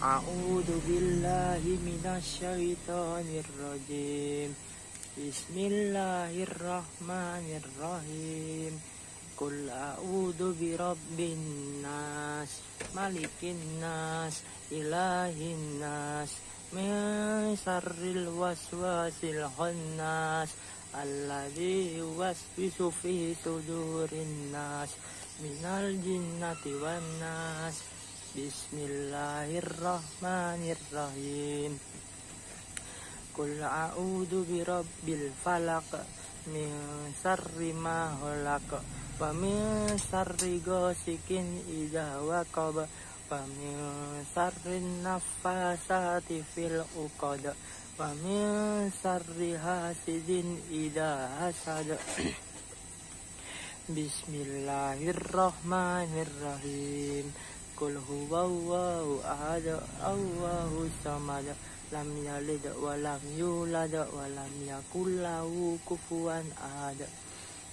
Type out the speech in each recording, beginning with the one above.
A'udzu billahi minasyaitonir rajim. Bismillahirrahmanirrahim. Qul a'udzu birabbin nas, malikin nas, ilahin nas, min syarril waswasil khannas, alladzi yuwaswisu fi sudurin nas, minal jinnati wan nas. Bismillahirrahmanirrahim. Qul a'udzu birabbil falaq, min syarri ma khalaq, wa min syarri ghasikin idza waqab, wa min syarri naffasati fil 'uqad, wa min syarri hasidin idza hasad. Bismillahirrahmanirrahim. Qul huwallahu ahad, Allahus samad, lam yalid wa lam yulad wa lam yakul lahu kufuwan ahad.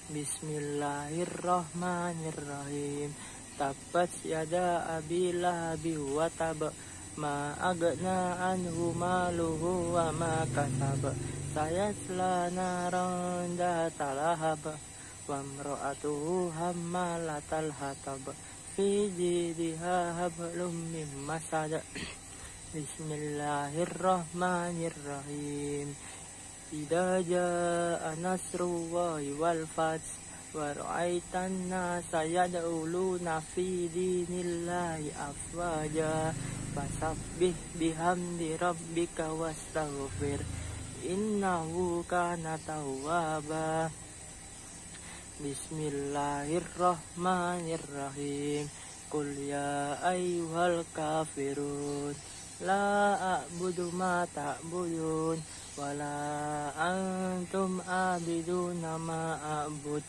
Bismillahirrahmanirrahim. Tabbat yada abi lahabi wa tab, ma agna anhu maluhu wa ma kasab, sayasla naran dzata lahab, wa imra'atuhu hammalatal hatab, fi jidha hablum min masad. Bismillahirrahmanirrahim. Idza jaa nasrullahi wal fath, wa ra'aitan nasa yad'uluna fi dinillahi afwaja, fasabbih bihamdi rabbika wastaghfir, innahu kana tawwaba. Bismillahirrahmanirrahim. Qul ya ayyuhal kafirun, la a'budu ma ta'budun, wala antum abiduna ma a'bud,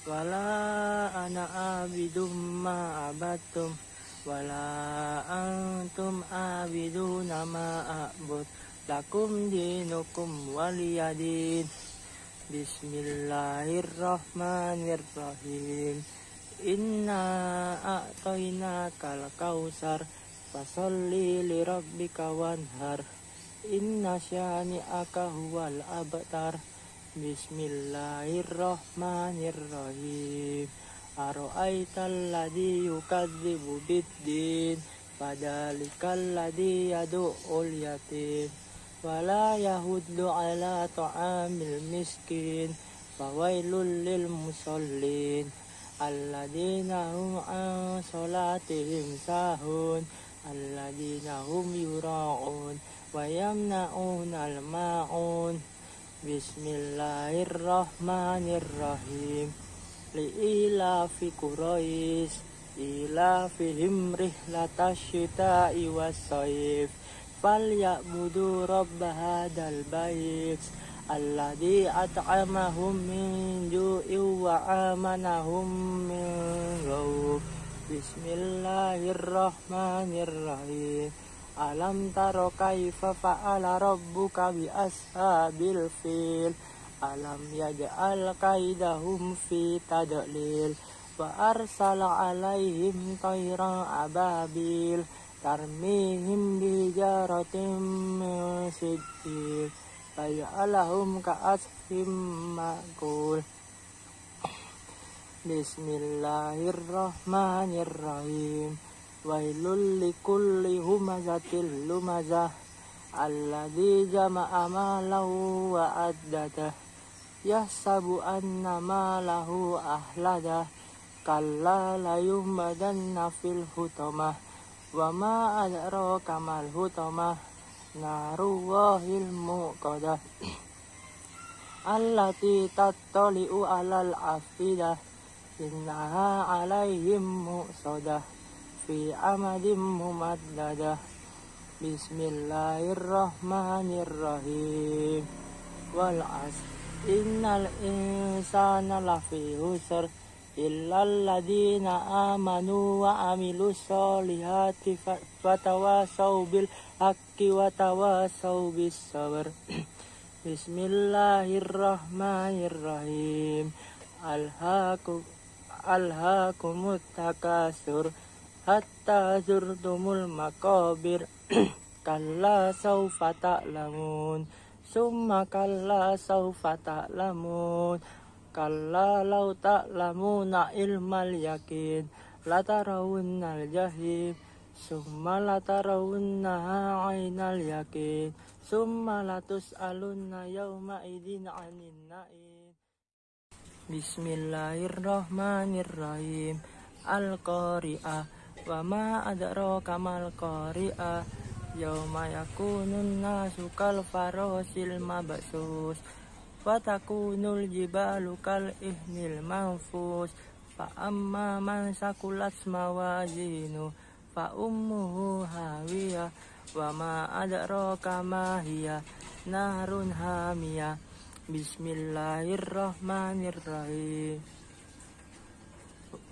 wala ana abidum ma abattum, wala antum abiduna ma a'bud, lakum dinukum waliyadin. Bismillahirrahmanirrahim. Inna a'tainakal kautsar, fasalli lirabbika wanhar, inna syani'aka huwal abtar. Bismillahirrahmanirrahim. Ara'aital ladzi yukadzibu biddin, fadzalikal ladzi yad'ul yatim, wala yahuddu ala ta'amil miskin, fawailul lil musallin, alladzina hum an salatihim sahun, alladzina hum yura'un wa yamna'unal ma'un. Bismillahirrahmanirrahim. Li'ilafi Quraisy, ilafihim rihlatash syita'i was-sayf, falyabudu rabb hadzal bait, alladzi at'amahum min ju'in wa amanahum min khauf. Bismillahirrahmanirrahim. Alam taro kaifa fa'ala rabbuka bi ashabil fil, alam yaj'al kaidahum fi tadlil, wa arsala alaihim tayran ababil, tarmihim bijaratim min sijil, faj'alahum ka'asfim ma'kul. Bismillahirrahmanirrahim. Wailul likulli humazatil lumazah, alladzi jama'a malahu wa addadah, yahsabu anna malahu ahladah, kalla layumbadanna fil hutamah, wa ma adraka mal hutamah, narullahil muqadah, allati tattali'u alal afidah, innaha alaihim muqsadah, fi amadim mumaddadah. Bismillahirrahmanirrahim. Wal 'asr, innal insana lafi khusr, illal ladzina amanu wa amilus solihati fatawasau bil haqqi wa tawasau bis sabr. Bismillahirrahmanirrahim. Alhaakumut takasur, hatta zurtumul maqabir, kalla sawfa ta'lamun, summa kalla sawfa ta'lamun, kalla law ta'lamuna ilmal yakin, latarawunnal jahim, summa latarawunnaha aynal yakin, summa latus'alunna yawma idin 'anil na'im. Bismillahirrahmanirrahim. Al-Qari'ah. Wa ma adraka mal qari'ah. Yauma yakunun nasu kal farasil mabsus. Wa takunul jibalu kal ihnil manfus. Fa amma man sakulat mawazinu fa ummuhu hawiyah. Wa ma adraka ma hiya narun hamiyah. Bismillahirrahmanirrahim.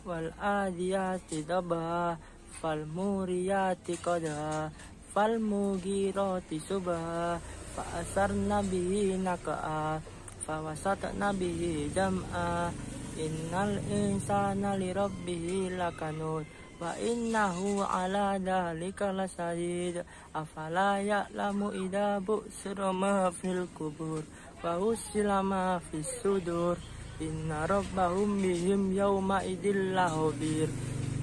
Wal adiyati dabha, fal muriyati qadha, fal mugirati subha, fa asarna bihi naq'a, fa wasatna bihi jam'a. Innal insana li rabbihi lakanud, wa innahu ala dhalika lasyahid. Afala ya'lamu idza bu'sira ma fil kubur wa husila ma fis sudur. Inna rabbahum bihim yawma idil lahobir.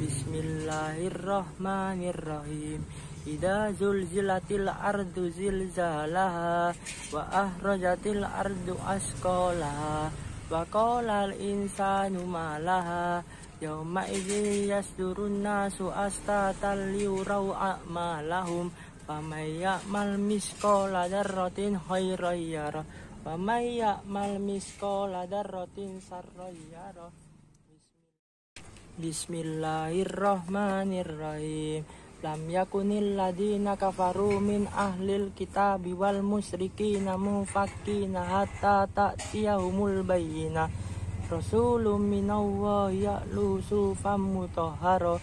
Bismillahirrahmanirrahim. Idza zulzilatil ardu zilzalaha wa ahrajatil ardu asqalaha wa qalal insanu ma laha yawma idzin yasdurun nasu astatan liyurau a'malahum faman ya'mal misqala dzarratin khairan yarah wa may ya'mal misqala dzarratin syarran yarah. Bismillahirrahmanirrahim. Lam yakunil ladina kafaru min ahlil kitabi wal musyrikina mufakkina hatta ta'tiyahumul bayyinah. Rasulun minallahi ya'lu sufam mutahhara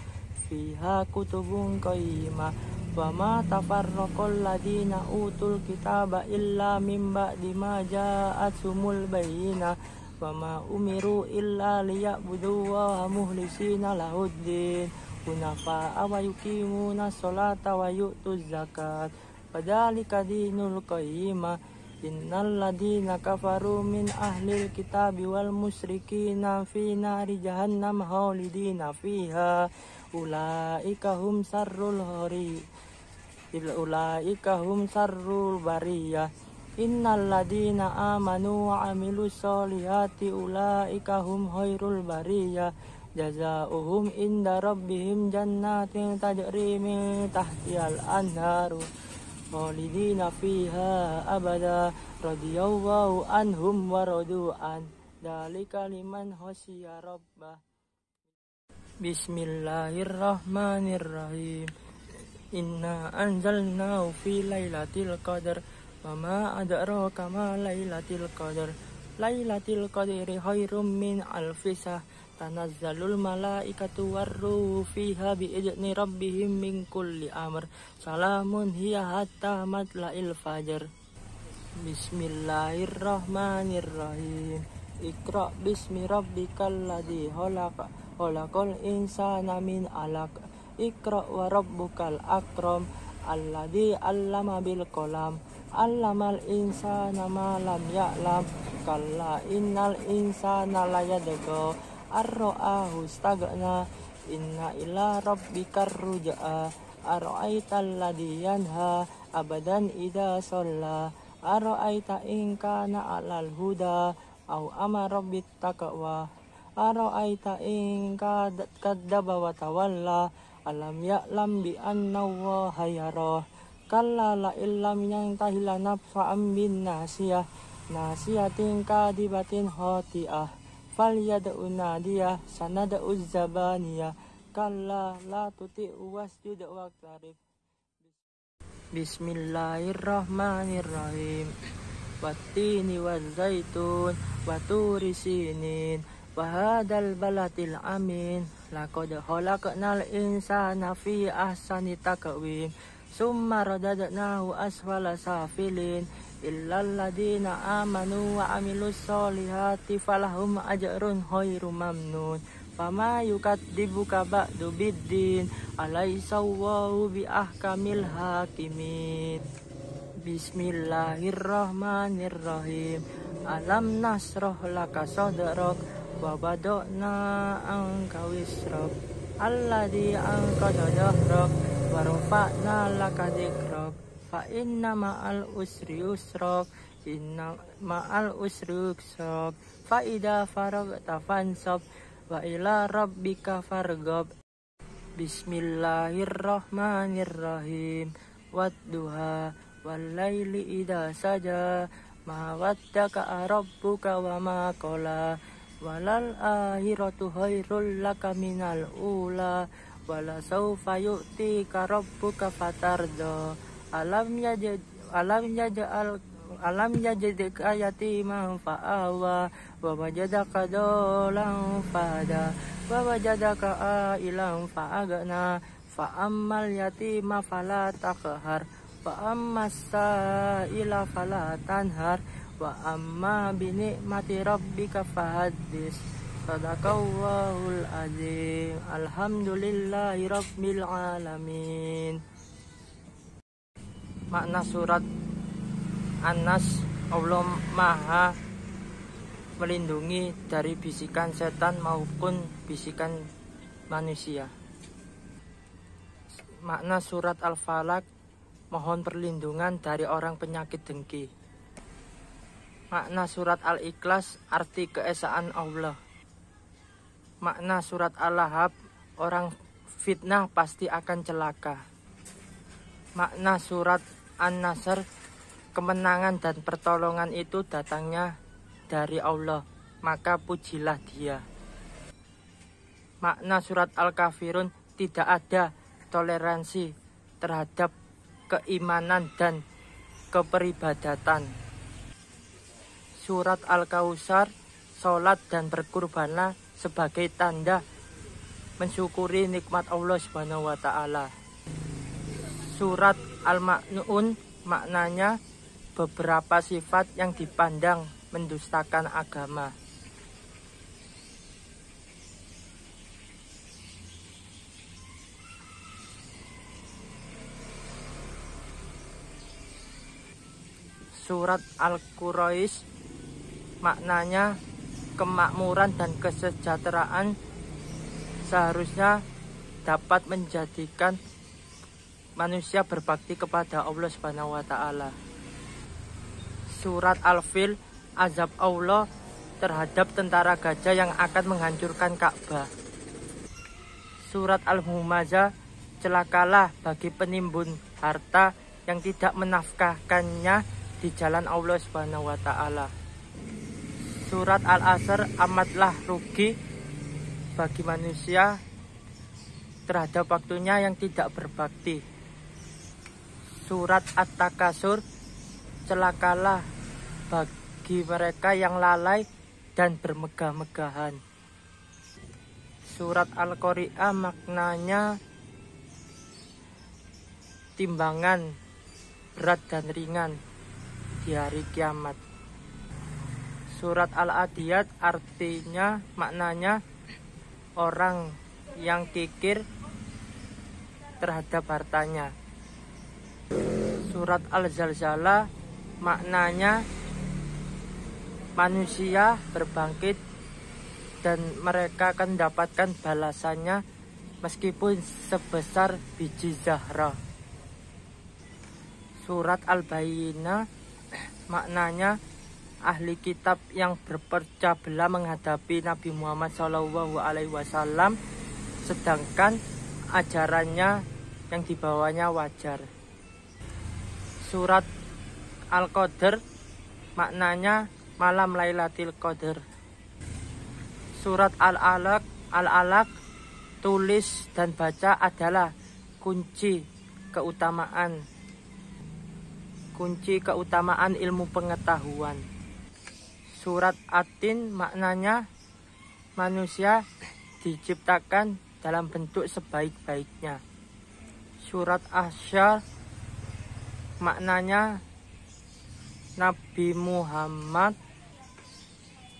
fiha kutubun qayyimah. Wa ma tafarraqal ladina utul kitaba illa min ba'di ma ja'atsumul bayyinah. Wa ma umiru illa liya'budullaha mukhlisina lahuddin hunafa'a wa yuqimuna sholata wa yu'tuz zakat fadzalika dinul qayyimah. Innal ladina kafaru min ahlil kitabi wal musyrikina fi nari jahannam khalidina fiha ulaika hum sarrul bariyah. Innal ladina amanu wa amilus solihati ulaika hum khairul bariyah. Jazaohum inda rabbihim jannatin tajri min tahtihal anharu khalidina fiha abada radhiyallahu anhum wa radu'an dzalika liman khasyiya rabbah. Bismillahirrahmanirrahim. Inna anzalnahu fi lailatul qadar wa ma adraka ma lailatul qadar. Lailatul qadri khairum min alfi shahr. Tanazzalul malaikatu warruhu fiha bi'izni rabbihim min kulli amr. Salamun hiya hatta matla'il fajr. Bismillahirrahmanirrahim. Iqra bismi rabbikal ladzi khalaq. Khalaqal insana min 'alaq. Iqra wa rabbukal akram. Alladzi 'allama bil qalam. 'Allamal insana ma lam ya'lam. Kalla innal insana layadgha ar-ra'ahu istaghna. Inna ila rabbikar ruj'a. Ara'aital ladzi yanha abadan idza shalla. Ara'aita in kana 'alal huda aw amara bit taqwa. Ara'aita in kadzdzaba wa tawalla. Alam ya'lam bi anna Allaha yarah. Kalla la illam yantahi lanaf'an bin nasiyah. Nasiyatin kadibatin khati'ah. Falyad'u nadiyah sanad'u zabaniyah. Kalla la tuti'u wasjud waqtarib. Bismillahirrahmanirrahim. Wattini wazzaitun waturi sinin wa hadzal baladil amin. Laqad khalaqnal insana fi ahsani taqwim. Summa radadnahu asfala safilin. Illal ladina amanu wa amilus solihati falahum ajrun khairu mamnun. fama yukadzibuka ba'du biddin alaisawwahu bi ahkamil hakimin. Bismillahirrahmanirrahim. Alam nasroh laka sadrak wa bada'na anka wisrak alladzi anqadha dhahrak wa rafa'na laka dzikrak fa inna ma'al usri yusrak inna ma'al usri yusrak fa idza faragta fansab wa ila rabbika farghab. Bismillahirrahmanirrahim. Wadduha wal laili idza saja ma waddaka rabbuka wa ma qala walal akhiratu khairul laka minal ula wala sawfa yu'tika rabbuka fatarda. Alam yajidka yatiman fa'awa wa wajadaka dolan fada wa wajadaka ailan fa'agna fa'ammal yatima fala taqhar wa ammas sa'ila fala tanhar wa amma bi ni'mati rabbika fahaddis. Shadaqallahul azim. Alhamdulillahi rabbil alamin. Makna surat An-Nas, Allah Maha melindungi dari bisikan setan maupun bisikan manusia. Makna surat Al-Falaq, mohon perlindungan dari orang penyakit dengki. Makna surat Al-Ikhlas, arti keesaan Allah. Makna surat Al-Lahab, orang fitnah pasti akan celaka. Makna surat An-Nasr, kemenangan dan pertolongan itu datangnya dari Allah, maka pujilah Dia. Makna surat Al-Kafirun, tidak ada toleransi terhadap keimanan dan keperibadatan. Surat Al-Kautsar, sholat dan berkurbanlah sebagai tanda mensyukuri nikmat Allah Subhanahu wa Ta'ala. Surat Al-Ma'un, maknanya beberapa sifat yang dipandang mendustakan agama. Surat Al-Quraisy, maknanya kemakmuran dan kesejahteraan seharusnya dapat menjadikan manusia berbakti kepada Allah Subhanahu wa Ta'ala. Surat Al-Fil, azab Allah terhadap tentara gajah yang akan menghancurkan Ka'bah. Surat Al-Humazah, celakalah bagi penimbun harta yang tidak menafkahkannya di jalan Allah Subhanahu wa Ta'ala. Surat Al-Asr, amatlah rugi bagi manusia terhadap waktunya yang tidak berbakti. Surat At-Takasur, celakalah bagi mereka yang lalai dan bermegah-megahan. Surat Al-Qari'ah, maknanya timbangan berat dan ringan di hari kiamat. Surat Al-Adiyat, artinya maknanya orang yang kikir terhadap hartanya. Surat Al-Zalzalah, maknanya manusia berbangkit dan mereka akan mendapatkan balasannya meskipun sebesar biji zahra. Surat Al-Bayyinah, maknanya ahli kitab yang berpecah belah menghadapi Nabi Muhammad SAW, sedangkan ajarannya yang dibawanya wajar. Surat Al-Qadr, maknanya malam Lailatul Qadar. Surat Al-Alaq, tulis dan baca adalah kunci keutamaan ilmu pengetahuan. Surat At-Tin, maknanya manusia diciptakan dalam bentuk sebaik-baiknya. Surat Asy-Syarr, maknanya Nabi Muhammad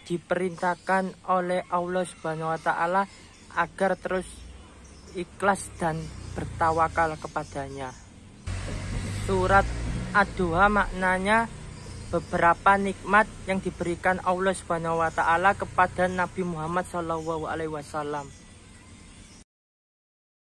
diperintahkan oleh Allah Subhanahu wa taala agar terus ikhlas dan bertawakal kepadanya. Surat Ad-Duha maknanya beberapa nikmat yang diberikan Allah Subhanahu wa taala kepada Nabi Muhammad SAW.